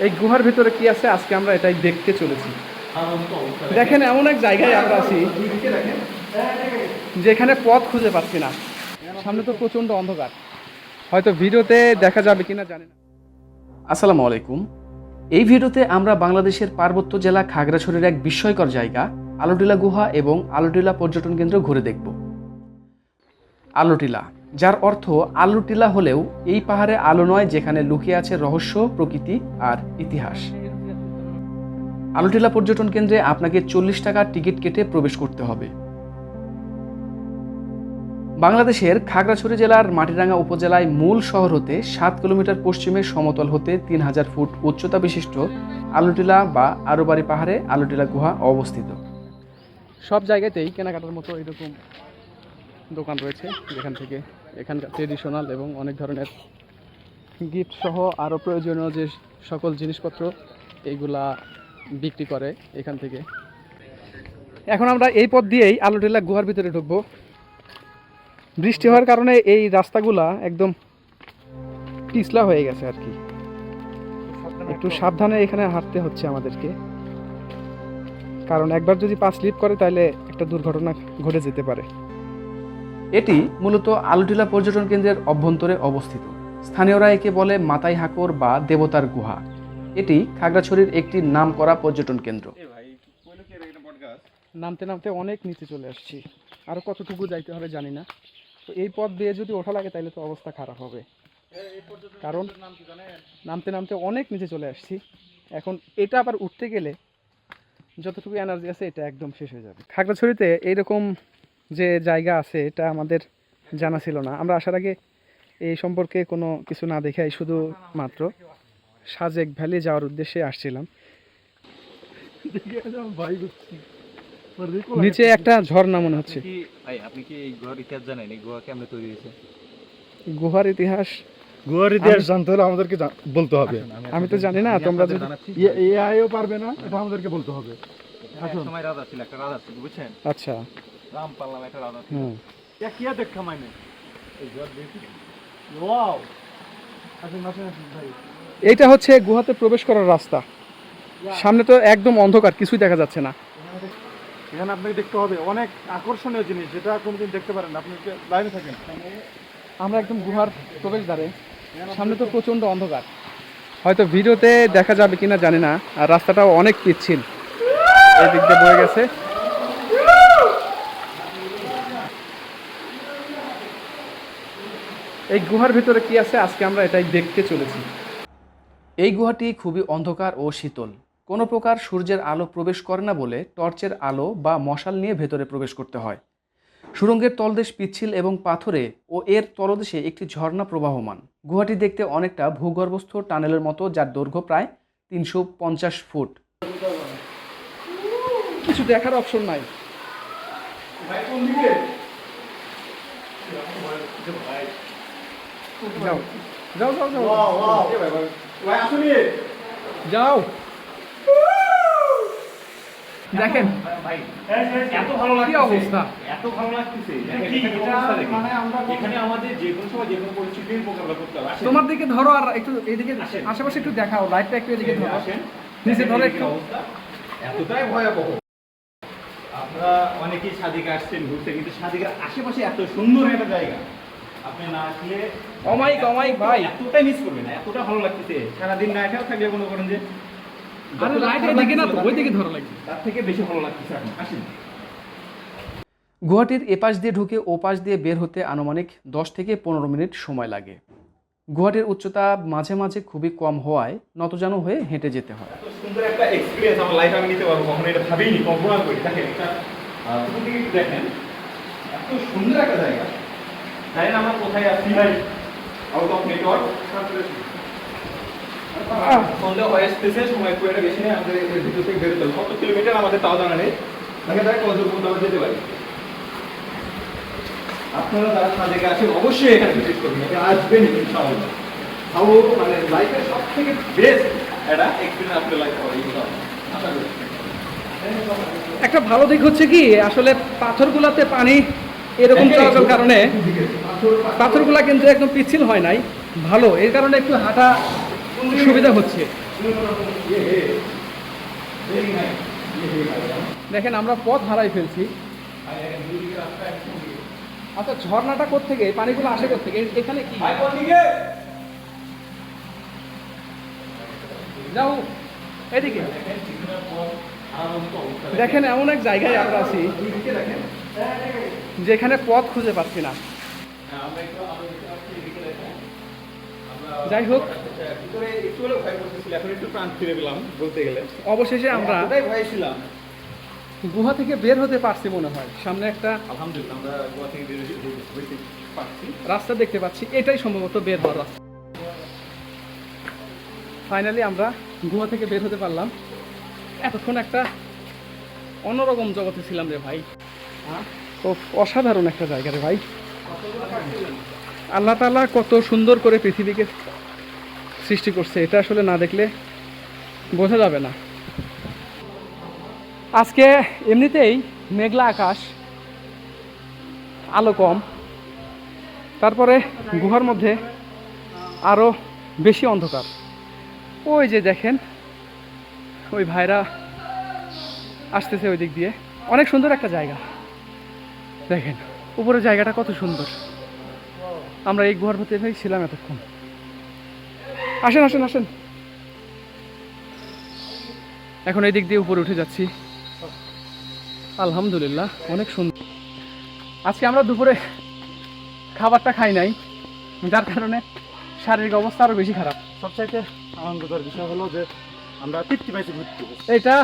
এই গুহার ভিতরে কি আছে আজকে আমরা এটাই দেখতে চলেছি। দেখেন এমন এক জায়গায় আমরা আছি যেখানে পথ খুঁজে পাচ্ছি না, সামনে তো প্রচন্ড অন্ধকার, হয়তো ভিডিওতে দেখা যাবে কিনা জানি না। আসসালামু আলাইকুম। এই ভিডিওতে আমরা বাংলাদেশের পার্বত্য জেলা খাগড়াছড়ির এক বিস্ময়কর জায়গা আলোটিলা গুহা এবং আলোটিলা পর্যটন কেন্দ্র ঘুরে দেখব। আলোটিলা, যার অর্থ আলু টিলা হলেও এই পাহাড়ে আলো নয়, যেখানে লুকিয়ে আছে রহস্য, প্রকৃতি আর ইতিহাস। আলোটিলা পর্যটন কেন্দ্রে আপনাকে 40 টাকার টিকিট কেটে প্রবেশ করতে হবে। বাংলাদেশের খাগড়াছড়ি জেলার মাটিরাঙ্গা উপজেলায় মূল শহর হতে 7 কিলোমিটার পশ্চিমে সমতল হতে 3000 ফুট উচ্চতা বিশিষ্ট আলোটিলা বা আরোবাড়ি পাহাড়ে আলোটিলা গুহা অবস্থিত। সব জায়গাতেই কেনাকাটার মতো এরকম দোকান রয়েছে, যেখান থেকে এখানকার ট্রেডিশনাল এবং অনেক ধরনের গিফট সহ আরও প্রয়োজনীয় যে সকল জিনিসপত্র এইগুলা বিক্রি করে এখান থেকে। এখন আমরা এই পথ দিয়েই আলোটিলা গুহার ভিতরে ঢুকবো। বৃষ্টি হওয়ার কারণে এই রাস্তাগুলা একদম পিছলা হয়ে গেছে আর কি, একটু সাবধানে এখানে হাঁটতে হচ্ছে আমাদেরকে, কারণ একবার যদি পা স্লিপ করে তাহলে একটা দুর্ঘটনা ঘটে যেতে পারে। এটি মূলত আলোটিলা পর্যটন কেন্দ্রের অভ্যন্তরে অবস্থিত। স্থানীয়রা একে বলে মাতাই হাকর বা দেবতার গুহা। এটি খাগড়াছড়ির একটি নামকরা পর্যটন কেন্দ্র। নামতে নামতে অনেক নিচে চলে আসছি, আরো কতটুকু যাইতে হবে জানি না। তো এই পথ দিয়ে যদি ওঠা লাগে তাহলে তো অবস্থা খারাপ হবে, কারণ নামতে নামতে অনেক নিচে চলে আসছি। এখন এটা আবার উঠতে গেলে যতটুকু এনার্জি আছে এটা একদম শেষ হয়ে যাবে। খাগড়াছড়িতে এইরকম যে জায়গা আছে এটা আমাদের জানা ছিল না। আমরা আসার আগে এই সম্পর্কে কোনো কিছু না দেখে শুধু মাত্র সাজেক ভ্যালি যাওয়ার উদ্দেশ্যে আসছিলাম। নিচে একটা ঝর্ণা মনে হচ্ছে। আপনি কি এই গুহার ইতিহাস জানেন? এই গুহা কেমনে তৈরি হয়েছে? গুহার ইতিহাস জানতে হলে আমাদেরকে বলতে হবে। আমি তো জানি না, তোমরা যদি এআইও পারবে না, এটা আমাদেরকে বলতে হবে। এক সময় রাজা ছিল, একটা রাজা ছিল, বুঝছেন? আচ্ছা, রামপাল নামে একটা রাজা ছিল। কিয়া দেখা মাইনে এই গুহার দেখি। ওয়াও, আসুন আসুন আসুন ভাই। এইটা হচ্ছে গুহাতে প্রবেশ করার রাস্তা। সামনে তো একদম অন্ধকার, কিছুই দেখা যাচ্ছে না। এখানে আপনাকে দেখতে হবে অনেক আকর্ষণীয় জিনিস, যেটা কোনদিন দেখতে পারেন না। আপনি লাইনে থাকেন। আমরা একদম গুহার প্রবেশদ্বারে, সামনে তো প্রচন্ড অন্ধকার, হয়তো ভিডিওতে দেখা যাবে কিনা জানি না। আর রাস্তাটাও অনেক পিচ্ছিল, এই দিক দিয়ে বয়ে গেছে। এই গুহার ভিতরে কি আছে আজকে আমরা এটাই দেখতে চলেছি। এই গুহাটি খুবই অন্ধকার ও শীতল। কোনো প্রকার সূর্যের আলো প্রবেশ করে না বলে টর্চের আলো বা মশাল নিয়ে ভেতরে প্রবেশ করতে হয়। সুড়ঙ্গের তলদেশ পিচ্ছিল এবং পাথরে ও এর তলদেশে একটি ঝর্ণা প্রবাহমান। গুহাটি দেখতে অনেকটা ভূগর্ভস্থ টানেলের মতো, যার দৈর্ঘ্য প্রায় 350 ফুট। কিছু দেখার অপশন নাই। যাও যাও যাও যাও যাও, দেখেন এত ভালো কি অবস্থা। এত ভালো লাগতেছে। মানে আমরা এখানে আমাদের যে কোনো সময় যে কোনো পরিস্থিতির মোকাবেলা করতে হবে। তোমার দিকে ধরো আর একটু এইদিকে আশেপাশে একটু দেখাও, লাইটটা একটু এদিকে ধরো, নিচে ধরো একটু। এতটাই ভয়াবহ। আপনারা অনেকেই সাদিকে আসছেন ঘুরতে, কিন্তু সাদিকের আশেপাশে এত সুন্দর একটা জায়গা আপনি না আসলে অমাইক ভাই এতটাই মিস করবেন, এতটা ভালো লাগতেছে। সারাদিন না এটাও থাকলে মনে করেন যে আরে লাইটের দিকে না তো ওই দিকে ধরো লাগবে, তার থেকে বেশি ভালো লাগতেছে। এখন আসেন। গুহাটির এপাশ দিয়ে ঢুকে ওপাশ দিয়ে বের হতে আনুমানিক 10 থেকে 15 মিনিট সময় লাগে। গুহাটির উচ্চতা মাঝে মাঝে খুবই কম হওয়ায় নতজানু হয়ে হেঁটে যেতে হয়। এত সুন্দর একটা এক্সপেরিয়েন্স আমার লাইফে আমি নিতে পারবো, কখনো এটা ভাবিনি, কল্পনা করি। দেখেন এটা দিকে একটু দেখেন, এত সুন্দর একটা জায়গা। জানেন আমরা কোথায় আছি ভাই? Out of network. সন্ধ্যা হয়ে আসতেছে, সময় খুব একটা বেশি নেই, আমাদের এর ভিতর থেকে বেরোতে হবে। কত কিলোমিটার আমাদের তাও জানা নেই। দেখে দেখ কত দূর পর্যন্ত আমরা যেতে পারি। আপনারা যারা সাজেকে আছেন অবশ্যই এখানে ভিজিট করবেন, এটা আসবেন ইনশাআল্লাহ। তাও মানে লাইফের সব থেকে বেস্ট একটা এক্সপিরিয়েন্স আপনার লাইফ হবে ইনশাআল্লাহ, আশা করি। একটা ভালো দিক হচ্ছে কি, আসলে পাথরগুলাতে পানি এরকম চলাচল কারণে পাথরগুলা কিন্তু একদম পিচ্ছিল হয় নাই, ভালো, এর কারণে একটু হাঁটা সুবিধা হচ্ছে। দেখেন আমরা পথ হারাই ফেলছি। আচ্ছা ঝর্ণাটা কোত্থেকে, এই পানিগুলো আসে কোত্থেকে, এখানে কি যাও এদিকে দেখেন এমন এক জায়গায় আমরা আছি যেখানে পথ খুঁজে পাচ্ছি না। যাই হোক একটু হলেও ভয় করতেছিল, এখন একটু প্রাণ ফিরে পেলাম বলতে গেলে। অবশেষে আমরা ভয় ছিলাম। গুহা থেকে বের হতে পারছি মনে হয়। সামনে একটা আলহামদুলিল্লাহ আমরা গোয়া থেকে বের হইতে পারছি। রাস্তা দেখতে পাচ্ছি, এটাই সম্ভবত বের হওয়ার রাস্তা। ফাইনালি আমরা গুহা থেকে বের হতে পারলাম। এতক্ষণ একটা অন্যরকম জগতে ছিলাম রে ভাই। খুব অসাধারণ একটা জায়গা রে ভাই। আল্লাহ তাআলা কত সুন্দর করে পৃথিবীকে সৃষ্টি করছে, এটা আসলে না দেখলে বোঝা যাবে না। আজকে এমনিতেই মেঘলা আকাশ, আলো কম, তারপরে গুহার মধ্যে আরও বেশি অন্ধকার। ওই যে দেখেন ওই ভাইরা আসতেছে ওই দিক দিয়ে। অনেক সুন্দর একটা জায়গা, দেখেন উপরের জায়গাটা কত সুন্দর। আমরা এই গুহার ভিতরে ছিলাম এতক্ষণ। আসেন আসেন আসেন, এখন এই দিক দিয়ে উপরে উঠে যাচ্ছি। আলহামদুলিল্লাহ অনেক সুন্দর। আজকে আমরা দুপুরে খাবারটা খাই নাই, যার কারণে শারীরিক অবস্থা আরো বেশি খারাপ। সবচাইতে আনন্দকর বিষয় হলো যে আমরা তৃপ্তি পাইছি ঘুরতে। এটা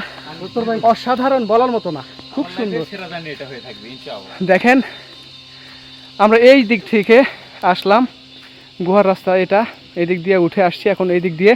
অসাধারণ, বলার মতো না, খুব সুন্দর। সেরা জানি এটা হয়ে থাকবে ইনশাআল্লাহ। দেখেন আমরা এই দিক থেকে আসলাম, গুহার রাস্তা এটা, এই দিক দিয়ে উঠে আসছি, এখন এই দিক দিয়ে